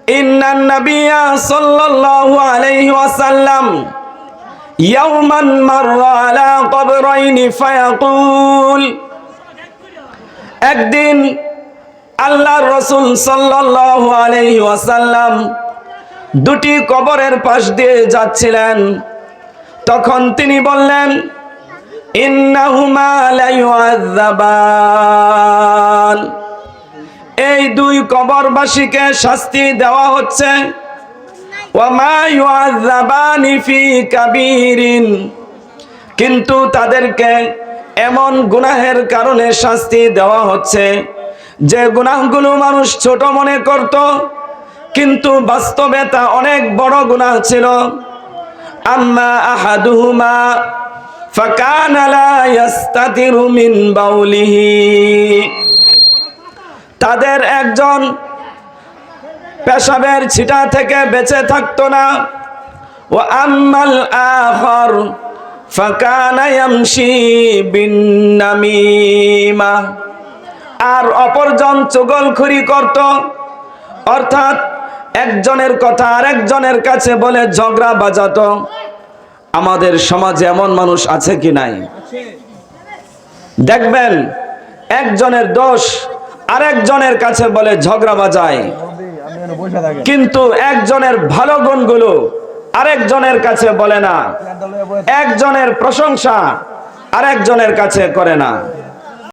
ইন্নান নাবিয়্যা সাল্লাল্লাহু আলাইহি ওয়াসাল্লাম ইয়াওমান মাররা আলা কবরাইনি ফায়াকুল, একদিন আল্লাহর রাসূল সাল্লাল্লাহু আলাইহি ওয়াসাল্লাম দুটি কবরের পাশ দিয়ে যাচ্ছিলেন। তখন তিনি বললেন, ইন্নাহুমা লা ইউআযাবান, এই দুই কবরবাসীকে শাস্তি দেওয়া হচ্ছে। ওয়া মা ইউআযাবানি ফি কাবীরিন, কিন্তু তাদেরকে এমন গুনাহের কারণে শাস্তি দেওয়া হচ্ছে যে গুনাহগুলো মানুষ ছোট মনে করত, কিন্তু বাস্তবে তা অনেক বড় গুনাহ ছিল। আম্মা আহাদুহুমা ফাকানা লা ইস্তাতিরু মিন বাউলিহি, তাদের একজন পেশাবের ছিটা থেকে বেঁচে থাকতো না। ওয়া আম্মাল আখার ফাকানা ইয়ামশি বিন্নামিমা, আর অপরজন চুগলখড়ি করত, অর্থাৎ একজনের কথা আরেকজনের কাছে বলে ঝগড়া বাজাতো। আমাদের সমাজে এমন মানুষ আছে কি নাই? দেখবেন একজনের দোষ আরেকজনের কাছে বলে ঝগড়া বাজায়, কিন্তু একজনের ভালো গুণগুলো আরেকজনের কাছে বলে না, একজনের প্রশংসা আরেকজনের কাছে করে না।